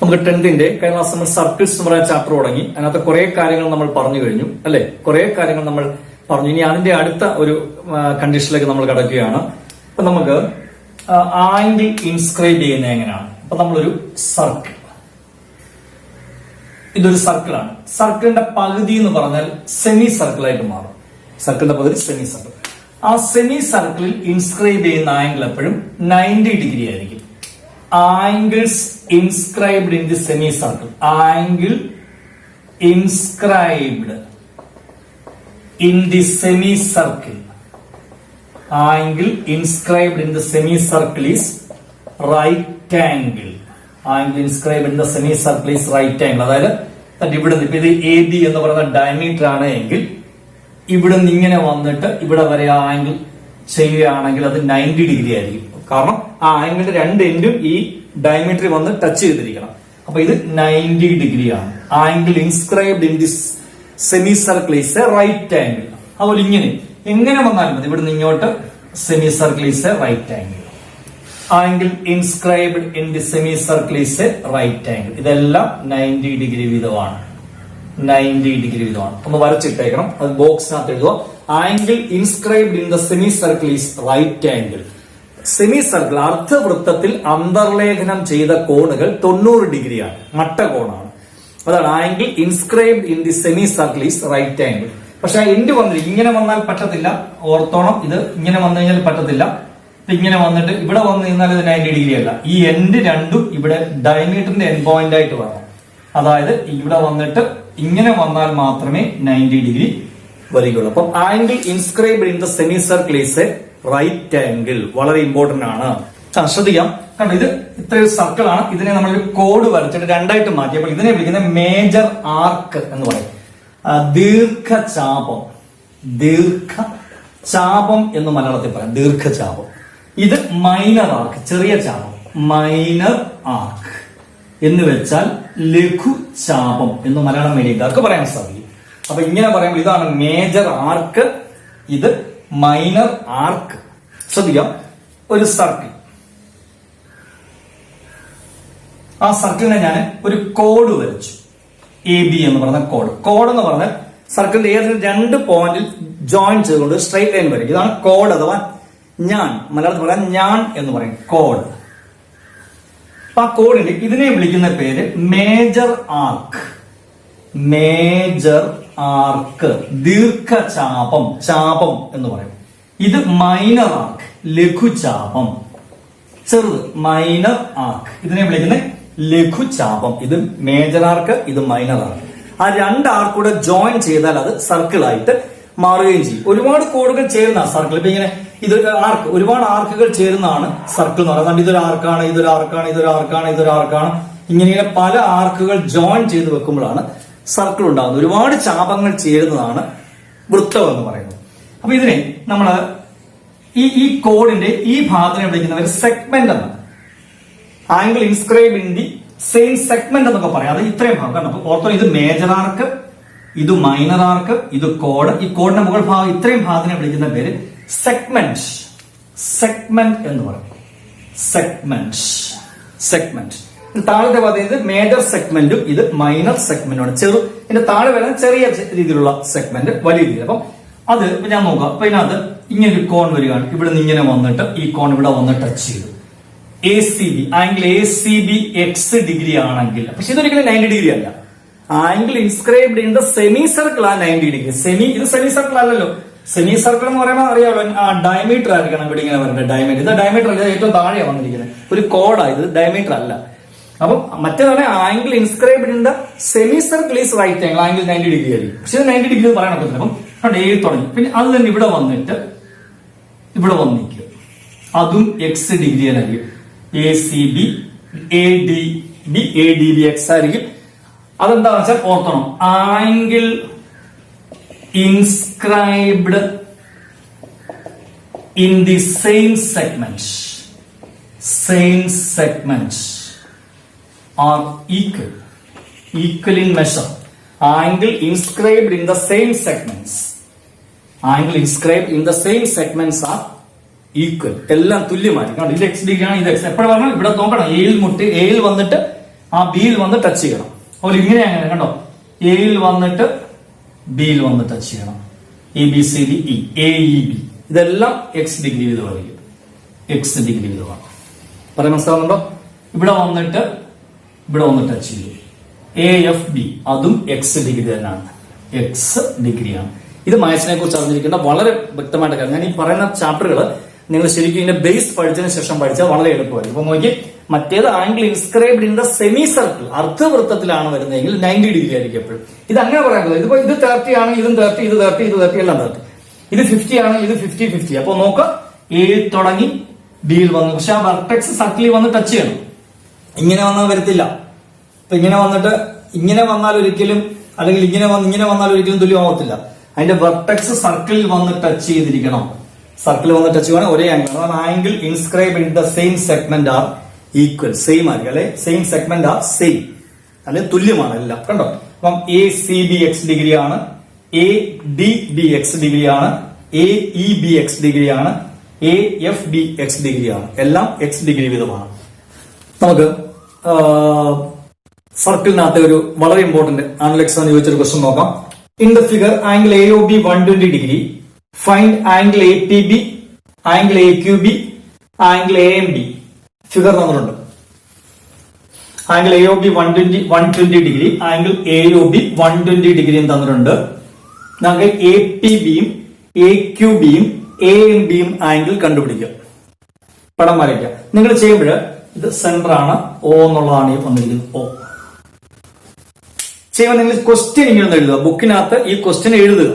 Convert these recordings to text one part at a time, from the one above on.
നമുക്ക് 10th കഴിഞ്ഞ class നമ്മൾ സർക്കിൾസ് എന്ന് പറയുന്ന ചാപ്റ്റർ തുടങ്ങി. അതിനകത്ത് കുറെ കാര്യങ്ങൾ നമ്മൾ പറഞ്ഞു കഴിഞ്ഞു അല്ലെ, കുറെ കാര്യങ്ങൾ നമ്മൾ പറഞ്ഞു. ഇനി അതിന്റെ അടുത്ത ഒരു കണ്ടീഷനിലേക്ക് നമ്മൾ കടക്കുകയാണ്. അപ്പൊ നമുക്ക് ആംഗിൾ ഇൻസ്ക്രൈബ് ചെയ്യുന്നത് എങ്ങനെയാണ്? അപ്പൊ നമ്മളൊരു സർക്കിൾ, ഇതൊരു സർക്കിളാണ്. സർക്കിളിന്റെ പകുതി എന്ന് പറഞ്ഞാൽ സെമി സർക്കിളായിട്ട് മാറും. സർക്കിളിന്റെ പകുതി സെമി സർക്കിൾ. ആ സെമി സർക്കിളിൽ ഇൻസ്ക്രൈബ് ചെയ്യുന്ന ആംഗിൾ എപ്പോഴും 90 ഡിഗ്രി ആയിരിക്കും. Angles inscribed in the semi circle, angle inscribed in the semi circle, angle inscribed in the semi circle is right angle. Angle inscribed in the semi circle is right angle. അതായത് ഇവിടെ ഇപ്പൊ ഇത് AB എന്ന് പറയുന്ന diameter ആണ് എങ്കിൽ ഇവിടെ നിന്ന് ഇങ്ങനെ വന്നിട്ട് ഇവിടെ വരെ ആ ആംഗിൾ ചെയ്യുകയാണെങ്കിൽ അത് 90 ഡിഗ്രി ആയിരിക്കും. കാരണം ആ ആംഗിളിന്റെ രണ്ട് എൻഡും ഈ ഡയമീറ്ററിൽ വന്ന് ടച്ച് ചെയ്തിരിക്കണം. അപ്പൊ ഇത് 90 ഡിഗ്രി ആണ്. Angle inscribed in this semi circle is a right angle. അതുപോലെ എങ്ങനെ വന്നാലും മതി, ഇവിടുന്ന് ഇങ്ങോട്ട് semi circle is a right angle. Angle inscribed in the semi circle is a right angle. ഇതെല്ലാം 90 ഡിഗ്രി വീതമാണ്. 90 ഡിഗ്രി വീതമാണ്. ഒന്ന് വരച്ചിട്ടേക്കണം, അത് ബോക്സിനകത്ത് എഴുതുക. Angle inscribed in the semi circle is right angle. Semicircle അർദ്ധവൃത്തത്തിൽ അന്തർലേഖനം ചെയ്ത കോണുകൾ 90 ഡിഗ്രിയാണ്, മട്ടകോണാണ്. അതാണ് angle inscribed in the semi circle is right angle. പക്ഷെ എൻഡ് വന്നിട്ട് ഇങ്ങനെ വന്നാൽ പറ്റത്തില്ല, ഓർത്തോണം. ഇത് ഇങ്ങനെ വന്നു കഴിഞ്ഞാൽ പറ്റത്തില്ല. ഇങ്ങനെ വന്നിട്ട് ഇവിടെ വന്നു കഴിഞ്ഞാൽ ഇത് 90 ഡിഗ്രി അല്ല. ഈ എൻഡ് രണ്ടും ഇവിടെ ഡയമീറ്ററിന്റെ എൻഡ് പോയിന്റ് ആയിട്ട് വരണം. അതായത് ഇവിടെ വന്നിട്ട് ഇങ്ങനെ വന്നാൽ മാത്രമേ 90 ഡിഗ്രി വരികയുള്ളൂ. അപ്പം angle inscribed in the semi circle is a right angle. വളരെ ഇമ്പോർട്ടന്റ് ആണ്, ശ്രദ്ധിക്കാം. കാരണം ഇത് ഇത്രയൊരു സർക്കിൾ ആണ്. ഇതിനെ നമ്മളൊരു കോഡ് വരച്ചിട്ട് രണ്ടായിട്ട് മാറ്റിയപ്പോൾ ഇതിനെ വിളിക്കുന്ന മേജർ ആർക്ക് എന്ന് പറയും. ദീർഘചാപം, ദീർഘചാപം എന്ന് മലയാളത്തിൽ പറയാം, ദീർഘചാപം. ഇത് മൈനർ ആർക്ക്, ചെറിയ ചാപം, മൈനർ ആർക്ക് എന്ന് വെച്ചാൽ ലഘുചാപം എന്ന് മലയാളം മീഡിയക്കാർക്ക് പറയാൻ സാധിക്കും. അപ്പൊ ഇങ്ങനെ പറയുമ്പോൾ ഇതാണ് മേജർ ആർക്ക്, ഇത് മൈനർ ആർക്ക്. ശ്രദ്ധിക്കാം, ഒരു സർക്കിൾ, ആ സർക്കിളിനെ ഞാൻ ഒരു കോഡ് വരച്ചു, AB എന്ന് പറയുന്ന കോഡ്. കോഡ് എന്ന് പറഞ്ഞാൽ സർക്കിളിന്റെ ഏതെങ്കിലും രണ്ട് പോയിന്റിൽ ജോയിൻ ചെയ്തുകൊണ്ട് സ്ട്രൈറ്റ് ലൈൻ വരും. ഇതാണ് കോഡ്, അഥവാ ഞാൻ, മലയാളത്തിൽ പറയാൻ ഞാൻ എന്ന് പറയും, കോഡ്. അപ്പൊ ആ കോഡിന് ഇതിനെ വിളിക്കുന്ന പേര് മേജർ ആർക്ക്. മേജർ ആർക്ക്, ദീർഘചാപം, ചാപം എന്ന് പറയും. ഇത് മൈനർ ആർക്ക്, ലഘുചാപം, ചെറുത്, മൈനർ ആർക്ക്. ഇതിനെ വിളിക്കുന്ന ലഘുചാപം. ഇത് മേജർ ആർക്ക്, ഇത് മൈനർ ആർക്ക്. ആ രണ്ട് ആർക്കൂടെ ജോയിൻ ചെയ്താൽ അത് സർക്കിൾ ആയിട്ട് മാറുകയും ചെയ്യും. ഒരുപാട് കോഡുകൾ ചേരുന്ന സർക്കിൾ. ഇപ്പൊ ഇങ്ങനെ ഇതൊരു ആർക്ക്, ഒരുപാട് ആർക്കുകൾ ചേരുന്നതാണ് സർക്കിൾ എന്ന് പറയുന്നത്. ഇതൊരു ആർക്കാണ്, ഇതൊരു ആർക്കാണ്, ഇതൊരു ആർക്കാണ്, ഇതൊരു ആർക്കാണ്. ഇങ്ങനെ പല ആർക്കുകൾ ജോയിൻ ചെയ്ത് വെക്കുമ്പോഴാണ് സർക്കിൾ ഉണ്ടാകുന്നത്. ഒരുപാട് ചാപങ്ങൾ ചേരുന്നതാണ് വൃത്തം എന്ന് പറയുന്നത്. അപ്പൊ ഇതിനെ നമ്മള് ഈ കോഡിന്റെ ഈ ഭാഗത്തിനെ വിളിക്കുന്നവർ സെഗ്മെന്റ് എന്നാണ്. Angle inscribe in the same segment എന്നൊക്കെ പറയാം. അത് ഇത്രയും ഭാഗം. അപ്പൊ ഓർത്തോ, ഇത് മേജർ ആർക്ക്, ഇത് മൈനർ ആർക്ക്, ഇത് കോഡ്. ഈ കോഡിന്റെ മുകൾ ഭാഗം, ഇത്രയും ഭാഗത്തിനെ വിളിക്കുന്ന പേര് സെഗ്മെന്റ്. സെഗ്മെന്റ് എന്ന് പറയും, സെഗ്മെന്റ്. സെഗ്മെന്റ്. താഴത്തെ ഭാഗത്ത് ഇത് മേജർ സെഗ്മെന്റും ഇത് മൈനർ സെഗ്മെന്റുമാണ്. ഇതിന്റെ താഴെ വരുന്ന ചെറിയ രീതിയിലുള്ള സെഗ്മെന്റ്, വലിയ രീതിയിൽ. അപ്പം അത് ഞാൻ നോക്കാം. അപ്പൊ ഇതിനകത്ത് ഇങ്ങനെ ഒരു കോൺ വരികയാണ്. ഇവിടെ നിന്ന് ഇങ്ങനെ വന്നിട്ട് ഈ കോൺ ഇവിടെ വന്ന് ടച്ച് ചെയ്തു. ACB, angle ACB X degree ആണെങ്കിൽ, പക്ഷെ ഇതൊരിക്കലും 90 ഡിഗ്രി അല്ല. Angle inscribed in the semi circle ആ 90 ഡിഗ്രി. ഇത് സെമി സർക്കിൾ അല്ലല്ലോ. സെമി സർക്കിൾ എന്ന് പറയുമ്പോൾ അറിയാമല്ലോ, ആ ഡയമീറ്റർ ആയിരിക്കണം ഇവിടെ ഇങ്ങനെ വരേണ്ടത്. ഡയമീറ്റർ, ഇത് ഡയമീറ്റർ അല്ല, ഏറ്റവും താഴെയാണ് വന്നിരിക്കുന്നത്. ഒരു കോഡാണ് ഇത്, ഡയമീറ്റർ അല്ല. അപ്പം മറ്റേതാണ് angle inscribed in the semi circle is right angle. Angle 90 degree ആയിരിക്കും. പക്ഷെ ഇത് 90 ഡിഗ്രി പറയാൻ പറ്റില്ല. അപ്പം A തുടങ്ങി, പിന്നെ അത് തന്നെ ഇവിടെ വന്നിട്ട് ഇവിടെ വന്നിരിക്കും. അതും X ഡിഗ്രി ആയിരിക്കും. ACB ADB X ആയിരിക്കും. അതെന്താണെന്ന് വെച്ചാൽ ഓർത്തണം, angle inscribed in the same segment, same segment are equal, equal in measure. Angle inscribed in the same segments, angle inscribed in the same segments are equal. എല്ലാം തുല്യമായിരിക്കും. ഇത് X degree ആണ്, ഇത് X. എപ്പോഴും പറഞ്ഞാൽ ഇവിടെ നോക്കണം, എയിൽ വന്നിട്ട് ആ ബിയിൽ വന്ന് ടച്ച് ചെയ്യണം. അതുപോലെ ഇങ്ങനെ അങ്ങനെ കണ്ടോ, എയിൽ വന്നിട്ട് ബിയിൽ വന്ന് ടച്ച് ചെയ്യണം. A B C D E, A E B, ഇതെല്ലാം എക്സ് ഡിഗ്രി വീതമായിരിക്കും. എക്സ് ഡിഗ്രി വീതമാണ്. പറയാൻ മനസ്സിലാവുന്നുണ്ടോ? ഇവിടെ വന്നിട്ട് ടച്ച് ചെയ്യും. എ എഫ് ബി അതും എക്സ് ഡിഗ്രി തന്നെയാണ്, എക്സ് ഡിഗ്രിയാണ്. ഇത് മാത്സിനെ കുറിച്ച് അറിഞ്ഞിരിക്കേണ്ട വളരെ വ്യക്തമായിട്ട് കാര്യം. ഞാൻ ഈ പറയുന്ന ചാപ്റ്ററുകൾ നിങ്ങൾ ശരിക്കും ഇതിന്റെ ബേസ് പഠിച്ചതിന് ശേഷം പഠിച്ചാൽ വളരെ എളുപ്പമായിരിക്കും. ഇപ്പൊ നോക്കി, മറ്റേത് angle inscribed in the semi circle, അർദ്ധവൃത്തത്തിലാണ് വരുന്നതെങ്കിൽ 90 ഡിഗ്രി ആയിരിക്കും എപ്പോഴും. ഇത് അങ്ങനെ പറയാൻ പറ്റില്ല. ഇതിപ്പോ ഇത് 30 ആണ്, ഇതും 30, ഇത് 30, ഇത് 30, എല്ലാം 30. ഇത് 50 ആണ്, ഇത് 50. അപ്പൊ നോക്ക, എയിൽ തുടങ്ങി ബിയിൽ വന്നു. പക്ഷെ ആ വെർട്ടെക്സ് സർക്കിളിൽ വന്ന് ടച്ച് ചെയ്യണം. ഇങ്ങനെ വന്നാൽ വരത്തില്ല. ഇപ്പൊ ഇങ്ങനെ വന്നിട്ട് ഇങ്ങനെ വന്നാൽ ഒരിക്കലും, അല്ലെങ്കിൽ ഇങ്ങനെ വന്നാൽ ഒരിക്കലും തുല്യമാവത്തില്ല. അതിന്റെ വെർട്ടെക്സ് സർക്കിളിൽ വന്ന് ടച്ച് ചെയ്തിരിക്കണം. സർക്കിളിൽ വന്ന് ടച്ച് ചെയ്യണം, ഒരേ ആംഗിൾ. അതാണ് angle inscribe in the same segment are equal, same ആയിരിക്കും അല്ലെ, സെയിം സെഗ്മെന്റ് ആർ സെയിം, അല്ലെ തുല്യമാണ് എല്ലാം. കണ്ടോ? അപ്പം A C B X degree ആണ്, A D B X degree ആണ്, A E B X degree ആണ്, A F B X degree ആണ്. എല്ലാം എക്സ് ഡിഗ്രി വീതമാണ്. നമുക്ക് സർക്കിളിനകത്ത് ഒരു വളരെ ഇമ്പോർട്ടന്റ് ആനലക്സ് എന്ന് ചോദിച്ചൊരു ക്വസ്റ്റ്യൻ നോക്കാം. In the figure angle A O B 120 degree, find angle A P B, angle A Q B, angle A M B. Figure തന്നിട്ടുണ്ട്. Angle A O B 120 degree, angle A O B 120 ഡിഗ്രിയും തന്നിട്ടുണ്ട്. നമുക്ക് A P ബിയും A Q ബിയും A M ബിയും angle കണ്ടുപിടിക്കാം. പടം വരയ്ക്കാം. നിങ്ങൾ ചെയ്യുമ്പോൾ ഇത് സെന്റർ ആണ്, ഒ എന്നുള്ളതാണ് ഈ വന്നിരിക്കുന്നത്. ഒ ചെയ്യുമ്പോൾ നിങ്ങൾ ക്വസ്റ്റ്യൻ ഇങ്ങനെ എഴുതുക. ബുക്കിനകത്ത് ഈ ക്വസ്റ്റ്യൻ എഴുതുക,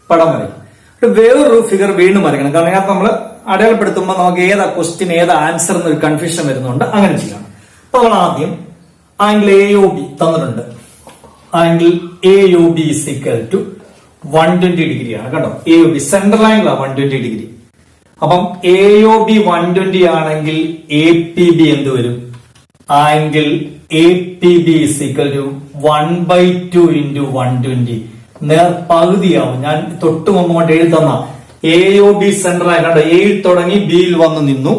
പടം വരയ്ക്കുക. വേറൊരു ഫിഗർ വീണ്ടും വരയ്ക്കണം. കാരണം ഇതിനകത്ത് നമ്മൾ അടയാളപ്പെടുത്തുമ്പോൾ നമുക്ക് ഏതാ ക്വസ്റ്റ്യൻ ഏതാ ആൻസർ എന്നൊരു കൺഫ്യൂഷൻ വരുന്നുണ്ട്. അങ്ങനെ ചെയ്യണം. അപ്പൊ നമ്മൾ ആദ്യം ആംഗിൾ എ ഒ ബി തന്നിട്ടുണ്ട്. Angle A O B is equal to 120 ഡിഗ്രിയാണ്. കണ്ടോ, A O B central angle ആണ് 120 ഡിഗ്രി. അപ്പം എ ഒ ബി 120 ആണെങ്കിൽ എ പി ബി എന്ത് വരും? Angle A P B is equal to 1/2 into 120, നേർ പകുതിയാവും. ഞാൻ തൊട്ട് മുമ്പ് കൊണ്ട് എഴുതി തന്ന എ ഒ ബി സെന്റർ ആയി കണ്ട, എയിൽ തുടങ്ങി ബിയിൽ വന്ന് നിന്നു.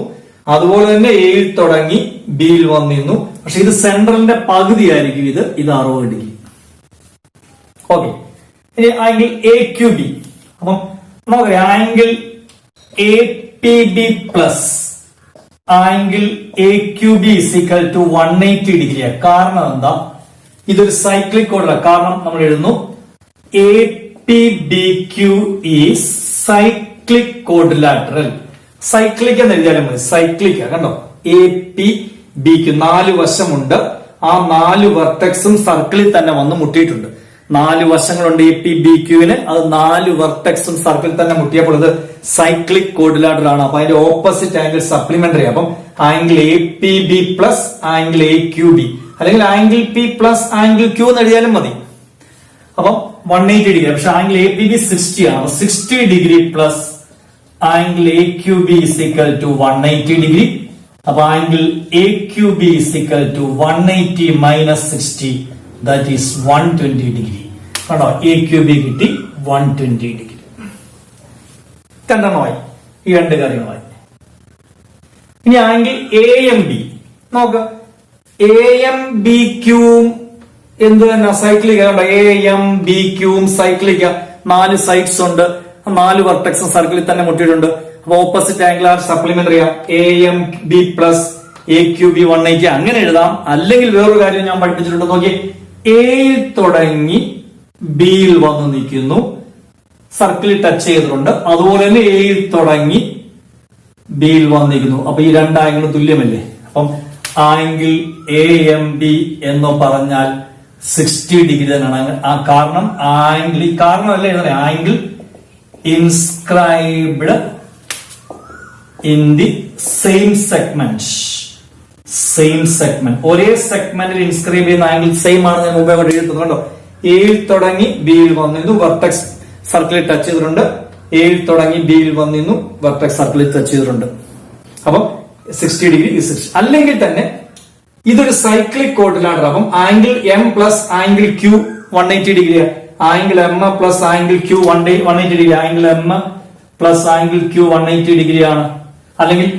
അതുപോലെ തന്നെ എയിൽ തുടങ്ങി ബിയിൽ വന്ന് നിന്നു. പക്ഷെ ഇത് സെൻട്രലിന്റെ പകുതി ആയിരിക്കും. ഇത് 60 ഡിഗ്രി. ഓക്കെ, ഇനി ആംഗിൾ എ ക്യു ബി. അപ്പം നമുക്ക് angle A P B plus angle A Q B is equal to 180 ഡിഗ്രിയാണ്. കാരണം എന്താ? ഇതൊരു സൈക്ലിക് കോഡല്ല. കാരണം നമ്മൾ എഴുതുന്നു A P B Q is cyclic കോഡിലാറ്ററൽ. Cyclic എന്ന് എഴുതിയാലും മതി. സൈക്ലിക് കണ്ടോ, എ പി ബിക്ക് 4 വശമുണ്ട്. ആ 4 വെർട്ടെക്സും സർക്കിളിൽ തന്നെ വന്ന് മുട്ടിയിട്ടുണ്ട്. 4 വശങ്ങളുണ്ട് എ പി ബി ക്യുവിന്. അത് 4 വെർട്ടെക്സും സർക്കിളിൽ തന്നെ മുട്ടിയപ്പോൾ ഇത് സൈക്ലിക് കോഡിലാറ്ററൽ ആണ്. അപ്പൊ അതിന്റെ ഓപ്പോസിറ്റ് ആംഗിൾ സപ്ലിമെന്ററി. അപ്പം angle A P B plus angle A Q B, അല്ലെങ്കിൽ angle P plus angle Q എന്ന് എഴുതിയാലും മതി. അപ്പം 180 ഡിഗ്രി. പക്ഷെ ആംഗിൾ എ പി ബി 60 ആണ്. 60 degree plus angle A Q B is equal to 180 degree. അപ്പൊ angle A Q B is equal to 180 minus 60, that is 120 degree. കണ്ടോ, A Q B കിട്ടി 120 degree. രണ്ടെണ്ണമായി, ഈ 2 കാര്യങ്ങളായി. ഇനി ആംഗിൾ എ എം ബി നോക്ക. A M B ക്യൂവും എന്ത് തന്നെ സൈക്ലിക്ക. കണ്ടോ, എ എം ബി ക്യൂവും സൈക്ലിക്ക. 4 സൈഡ്സ് ഉണ്ട്. 4 വെർട്ടെക്സും സർക്കിളിൽ തന്നെ മുട്ടിയിട്ടുണ്ട്. അപ്പൊ opposite angle are supplementary. A M B plus A Q B 180 അങ്ങനെ എഴുതാം. അല്ലെങ്കിൽ വേറൊരു കാര്യം ഞാൻ പഠിപ്പിച്ചിട്ടുണ്ട്. നോക്കി, എയിൽ തുടങ്ങി ബിയിൽ വന്ന് നിൽക്കുന്നു, സർക്കിളിൽ ടച്ച് ചെയ്തിട്ടുണ്ട്. അതുപോലെ തന്നെ എയിൽ തുടങ്ങി ബിയിൽ വന്നിരിക്കുന്നു. അപ്പൊ ഈ 2 ആംഗിളും തുല്യമല്ലേ? അപ്പം ആംഗിൾ എ എം ബി എന്ന് പറഞ്ഞാൽ 60 ഡിഗ്രി തന്നെയാണ്. ആ കാരണം ആംഗിൾ, ഈ കാരണമല്ല എഴുതണേ, angle inscribed in the same segment. Same segment, ഒരേ സെഗ്മെന്റിൽ ഇൻസ്ക്രൈബ് ചെയ്യുന്ന ആംഗിൾ സെയിം ആണ്. ഞാൻ മുമ്പേ കൊണ്ട് എഴുതുന്നത് കണ്ടോ, എയിൽ തുടങ്ങി ബിയിൽ വന്നിരുന്നു, വെർട്ടെക്സ് സർക്കിളിൽ ടച്ച് ചെയ്തിട്ടുണ്ട്. എയിൽ തുടങ്ങി ബിയിൽ വന്നിരുന്നു, വെർട്ടെക്സ് സർക്കിളിൽ ടച്ച് ചെയ്തിട്ടുണ്ട്. അപ്പം 60 ഡിഗ്രി 60. അല്ലെങ്കിൽ തന്നെ ഇതൊരു സൈക്ലിക് കോഡിലാറ്ററൽ. അപ്പം angle M plus angle Q 180 degree. Angle M plus angle Q 180 degree. Angle M plus angle Q 180 degree ആണ്. അല്ലെങ്കിൽ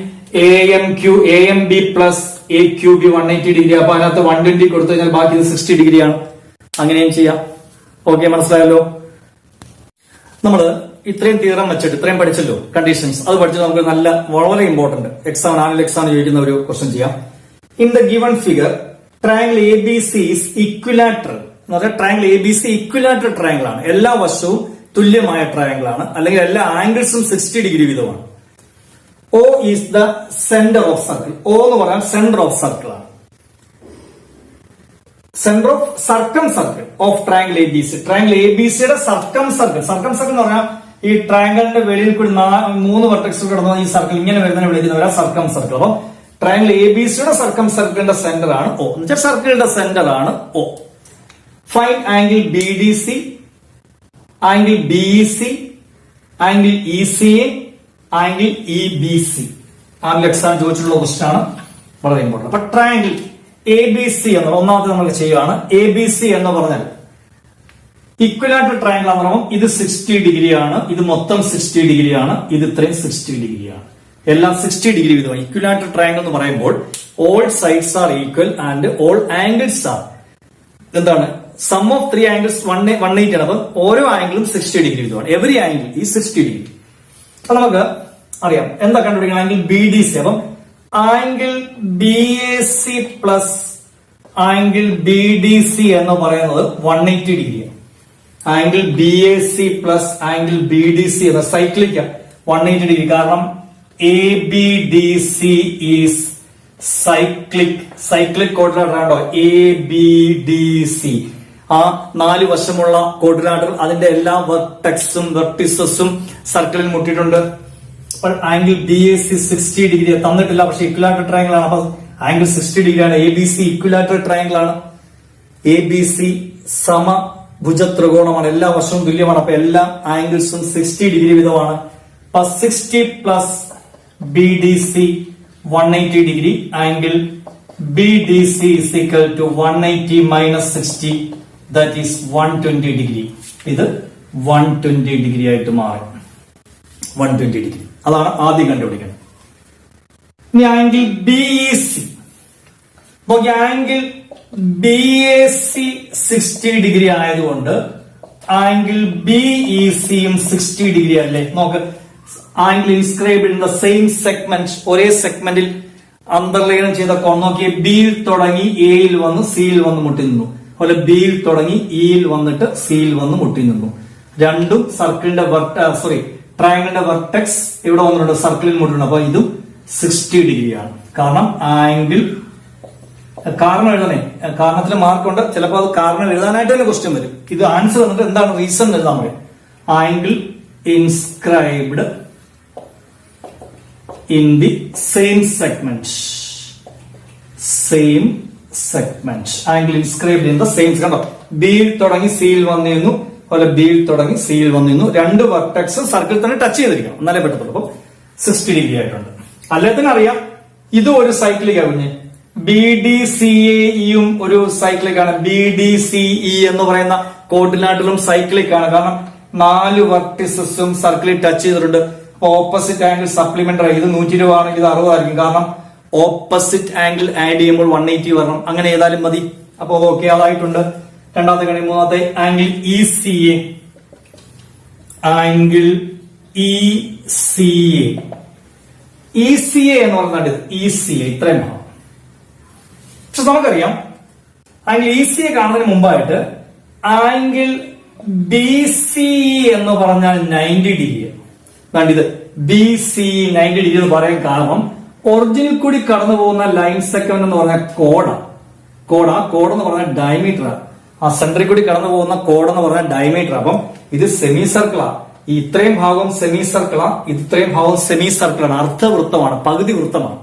A M Q, A M B plus A Q B 180 degree. അപ്പൊ അതിനകത്ത് 120 കൊടുത്തു കഴിഞ്ഞാൽ ബാക്കി 60 ഡിഗ്രിയാണ്. അങ്ങനെയും ചെയ്യാം. ഓക്കെ, മനസ്സിലായല്ലോ. നമ്മള് ഇത്രയും തിയറം വെച്ചിട്ട് ഇത്രയും പഠിച്ചല്ലോ, കണ്ടീഷൻസ്. അത് പഠിച്ച് നമുക്ക് നല്ല വളരെ ഇമ്പോർട്ടന്റ് എക്സാം ആനുവൽ എക്സാം ചോദിക്കുന്ന ഒരു ക്വസ്റ്റ്യൻ ചെയ്യാം. In the given figure triangle A B C is equilateral എന്ന് പറഞ്ഞാൽ triangle A B C equilateral triangle ആണ്. എല്ലാ വശവും തുല്യമായ ട്രയാങ്കിൾ ആണ്, അല്ലെങ്കിൽ എല്ലാ ആംഗിൾസും 60 ഡിഗ്രി വീതമാണ്. O is the centre of circle. O എന്ന് പറഞ്ഞാൽ സെന്റർ ഓഫ് സർക്കിൾ ആണ്. Centre of circumcircle of triangle A B C. Triangle A B സിയുടെ സർക്കം സർക്കിൾ. സർക്കം സർക്കിൾ എന്ന് പറഞ്ഞാൽ ഈ ട്രയാങ്കിളിന്റെ വെളിയിൽ കൂടി 3 വെർട്ടെക്സ് കിടന്ന ഈ സർക്കിൾ ഇങ്ങനെ വരുന്നതിനെ വിളിക്കുന്നവരാ സർക്കം സർക്കിൾ. അപ്പം ട്രയാങ്കിൾ എ ബി സിയുടെ സർക്കം സർക്കിളിന്റെ സെന്റർ ആണ് O. എന്നുവെച്ചാൽ സർക്കിളിന്റെ സെന്റർ ആണ് O. Find angle B D C, angle B E C, angle E C A, angle E B C. Angle exam ചോദിച്ചിട്ടുള്ള ക്വസ്റ്റ്യൻ ആണ്, വളരെ ഇമ്പോർട്ടന്റ്. അപ്പൊ ട്രയാങ്കിൾ എ ബി സി എന്ന് ഒന്നാമത്തെ നമ്മൾ ചെയ്യുകയാണ്. എ ബി സി എന്ന് പറഞ്ഞാൽ ഇക്വിലാറ്ററൽ ട്രയാങ്കിൾ എന്ന് പറയുമ്പോൾ ഇത് 60 ഡിഗ്രിയാണ്, ഇത് മൊത്തം 60 ഡിഗ്രിയാണ്, ഇത് ഇത്രയും 60 ഡിഗ്രിയാണ്. എല്ലാം 60 ഡിഗ്രി വീതമാണ്. ഇക്വിലാറ്ററൽ ട്രയാങ്കിൾ എന്ന് പറയുമ്പോൾ all sides are equal and all angles are എന്താണ് സം ഓഫ് 3 ആംഗിൾസ് 180 ആണ്. അപ്പം ഓരോ ആംഗിളും 60 ഡിഗ്രി വീതമാണ്. എവറി ആംഗിൾ ഈ 60 ഡിഗ്രി. അപ്പൊ നമുക്ക് അറിയാം എന്താ കണ്ടുപിടിക്കണം. Angle B D C. അപ്പം angle B A C plus angle B D C എന്ന് പറയുന്നത് 180 ഡിഗ്രിയാണ്. Angle B A C plus angle B D C എന്ന സൈക്ലിക് 180 ഡിഗ്രി. കാരണം A B D C is cyclic coordinator ആണോ A B D C. ആ 4 വശമുള്ള coordinator അതിന്റെ എല്ലാ വെർട്ടെക്സും വെർട്ടിസസും സർക്കിളിൽ മുട്ടിയിട്ടുണ്ട്. Angle B A C 60 degree തന്നിട്ടില്ല, പക്ഷെ ഇക്വിലാറ്ററൽ ട്രയാങ്കിൾ ആണ്. അപ്പൊ ആംഗിൾ 60 ഡിഗ്രിയാണ്. A B C equilateral triangle ആണ്. എ ബി സി സമഭുജ ത്രികോണമാണ്, എല്ലാ വശവും തുല്യമാണ്. അപ്പൊ എല്ലാ ആംഗിൾസും 60 ഡിഗ്രി വീതമാണ്. 60 plus B D C 180 degree. Angle B D C is equal to 180 minus 60 that is 120 degree. ഇത് 120 ഡിഗ്രി ആയിട്ട് മാറി. 120 ഡിഗ്രി അതാണ് ആദ്യം കണ്ടുപിടിക്കുന്നത്. ഇനി ആംഗിൾ ബി ഇ സി നോക്കി. Angle B A C 60 degree ആയതുകൊണ്ട് ആംഗിൾ ബി ഇ സിയും 60 ഡിഗ്രി അല്ലേ. നോക്ക്, angle inscribed in the same segment. ഒരേ സെഗ്മെന്റിൽ അന്തർലീനം ചെയ്ത കോൺ നോക്കിയ ബിയിൽ തുടങ്ങി എയിൽ വന്ന് സിയിൽ വന്ന് മുട്ടി നിന്നു. അതുപോലെ ബിയിൽ തുടങ്ങി ഇയിൽ വന്നിട്ട് സിയിൽ വന്ന് മുട്ടി നിന്നു. രണ്ടും സർക്കിളിന്റെ ട്രയാങ്കിളിന്റെ വെർട്ടെക്സ് ഇവിടെ വന്നിട്ടുണ്ട്, സർക്കിളിൽ മുട്ടിട്ടുണ്ട്. അപ്പൊ ഇതും 60 ഡിഗ്രിയാണ്. കാരണം ആംഗിൾ കാരണം എഴുതണേ, കാരണത്തിന് മാർക്കുണ്ട്. ചിലപ്പോൾ അത് കാരണം എഴുതാനായിട്ട് തന്നെ ക്വസ്റ്റ്യൻ വരും. ഇത് ആൻസർ വന്നിട്ട് എന്താണ് റീസൺ എഴുതാൻ പറയും. Angle inscribed in the same segment. Angle inscribed in the same കണ്ടോ. ബിയിൽ തുടങ്ങി സിയിൽ വന്നിരുന്നു, അതുപോലെ ബിയിൽ തുടങ്ങി സിയിൽ വന്നിരുന്നു. 2 വെർട്ടെക്സ് സർക്കിൾ തന്നെ ടച്ച് ചെയ്തിരിക്കണം, എന്നാലേ പറ്റത്തുള്ളൂ. അപ്പം 60 ഡിഗ്രി ആയിട്ടുണ്ട്. അല്ലേത്തിന് അറിയാം ഇതും ഒരു സൈക്ലിക് ആകുഞ്ഞ്. ബി ഡി സി എയും ഒരു സൈക്ലിക് ആണ്. ബി ഡി സി ഇ എന്ന് പറയുന്ന കോർഡിനേറ്ററും സൈക്ലിക് ആണ്. കാരണം 4 വെർട്ടിസസും സർക്കിളിൽ ടച്ച് ചെയ്തിട്ടുണ്ട്. Opposite angle supplementary. ഇത് 120 ആണെങ്കിൽ ഇത് 60 ആയിരിക്കും. കാരണം ഓപ്പോസിറ്റ് ആംഗിൾ ആഡ് ചെയ്യുമ്പോൾ 180 വരണം. അങ്ങനെ ഏതായാലും മതി. അപ്പൊ ഓക്കെ, അതായിട്ടുണ്ട്. രണ്ടാമത്തെ കാര്യം. മൂന്നാമത്തെ angle E C A. Angle E C A. E C A എന്ന് പറഞ്ഞാൽ ഇ സി എ ഇത്രയും ഭാഗം. പക്ഷെ നമുക്കറിയാം ആംഗിൾ ഇ സി എ കാണുന്നതിന് മുമ്പായിട്ട് ആംഗിൾ ബി സി എന്ന് പറഞ്ഞാൽ 90 ഡിഗ്രി. ഇത് ബി സി 90 ഡിഗ്രി എന്ന് പറയാൻ കാരണം ഒറിജിനിൽ കൂടി കടന്നു പോകുന്ന ലൈൻ സെഗ്മെന്റ് എന്ന് പറഞ്ഞാൽ കോഡ് എന്ന് പറഞ്ഞാൽ ഡയമീറ്റർ. ആ സെന്ററിൽ കൂടി കടന്നു പോകുന്ന കോഡ് എന്ന് പറഞ്ഞാൽ ഡയമീറ്റർ. അപ്പം ഇത് സെമി സർക്കിളാ. ഈ ഇത്രയും ഭാഗം സെമി സർക്കിളാ, ഇത്രയും ഭാഗം സെമി സർക്കിളാണ്. അർദ്ധവൃത്തമാണ്, പകുതി വൃത്തമാണ്.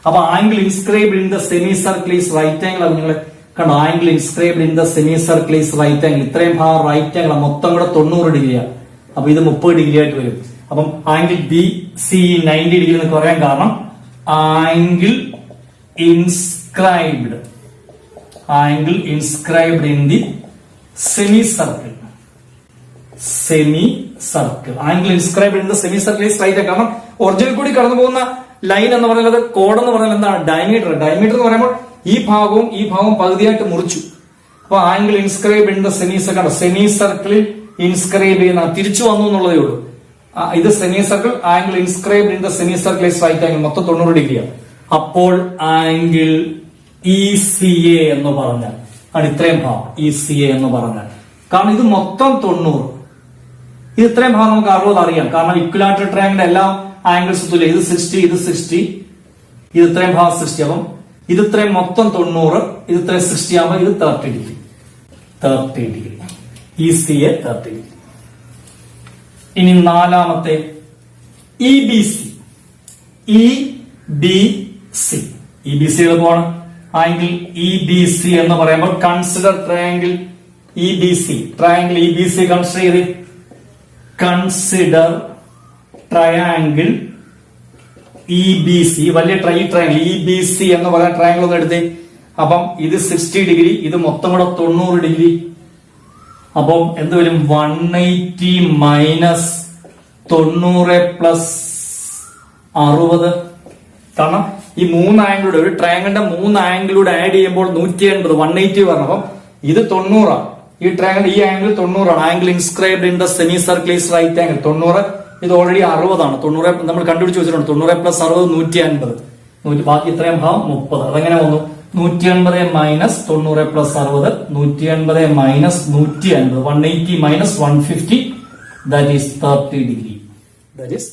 അപ്പൊ angle inscribed in the semi circle is right angle. നിങ്ങൾ കണ്ടോ, angle inscribed in the semi circle is right angle. ഇത്രയും ഭാഗം റൈറ്റ് ആംഗിൾ, മൊത്തം കൂടെ 90 ഡിഗ്രിയാണ്. അപ്പൊ ഇത് 30 ഡിഗ്രി ആയിട്ട് വരും. അപ്പം ആംഗിൾ ബി സി 90 ഡിഗ്രി എന്ന് പറയാൻ കാരണം angle inscribed in the semi circle. Angle inscribed in the semi circle is right. കാരണം ഒറിജിനിൽ കൂടി കടന്നു പോകുന്ന ലൈൻ എന്ന് പറയുന്നത് കോഡ് എന്ന് പറയുന്നത് എന്താണ്? ഡയമീറ്റർ. ഡയമീറ്റർ എന്ന് പറയുമ്പോൾ ഈ ഭാഗവും പകുതിയായിട്ട് മുറിച്ചു. അപ്പൊ angle inscribe in the semi circle, semi സർക്കിളിൽ ഇൻസ്ക്രൈബ് ചെയ്യുന്ന തിരിച്ചു വന്നു എന്നുള്ളതേ ഉള്ളൂ. ഇത് semi circle, angle inscribe in the semi circle is right angle, മൊത്തം 90 ഡിഗ്രിയാണ്. അപ്പോൾ ആംഗിൾ ECA എന്ന് പറഞ്ഞാൽ ആണ് ഇത്രയും ഭാഗം ECA എന്ന് പറഞ്ഞാൽ. കാരണം ഇത് മൊത്തം 90, ഇത് ഇത്രയും ഭാഗം നമുക്ക് 60 അറിയാം. കാരണം ഇക്വിലാറ്ററൽ ട്രയാങ്കിളിന്റെ എല്ലാ ആംഗിൾസ് തുല്യം. ഇത് 60, ഇത് 60, ഇത് ഇത്രയും ഭാഗം 60. അപ്പം ഇത് ഇത്രയും മൊത്തം 90, ഇത് ഇത്രയും 60 ആകുമ്പോൾ ഇത് 30 ഡിഗ്രി. 30 degree ECA 30 degree. ഇനി നാലാമത്തെ EBC. EBC എളുപ്പമാണ്. ആംഗിൾ EBC എന്ന് പറയുമ്പോൾ consider triangle EBC. Triangle EBC consider ചെയ്ത്, കൺസിഡർ ട്രയാംഗിൾ EBC. വലിയ ട്രയാംഗിൾ EBC എന്ന് പറയുന്ന ട്രയാംഗിൾ ഒന്ന് എടുത്തേ. അപ്പം ഇത് 60 ഡിഗ്രി, ഇത് മൊത്തം കൂടെ 90 ഡിഗ്രി. അപ്പം എന്ത് വരും? 180 മൈനസ് 90 പ്ലസ് 60. കാരണം ഈ 3 ആംഗിളൂടെ, ഒരു ട്രയാംഗിളിന്റെ 3 ആംഗിളൂടെ ആഡ് ചെയ്യുമ്പോൾ 180, 180 പറഞ്ഞു. അപ്പം ഇത് 90. ഈ ട്രയാംഗിൾ ഈ ആംഗിൾ 90 ആണ്. Angle inscribed in the semi circle is right angle 90. ഇത് ഓൾറെഡി 60 ആണ്. 90 നമ്മൾ കണ്ടുപിടിച്ച് വെച്ചിട്ടുണ്ട്. 90 പ്ലസ് 60 150. ബാക്കി ഇത്രയും ഭാഗം 30. അതെങ്ങനെ വന്നു? 180 minus 90 plus 60, 180 minus 150, 180 minus 150, that is 30 degree. That is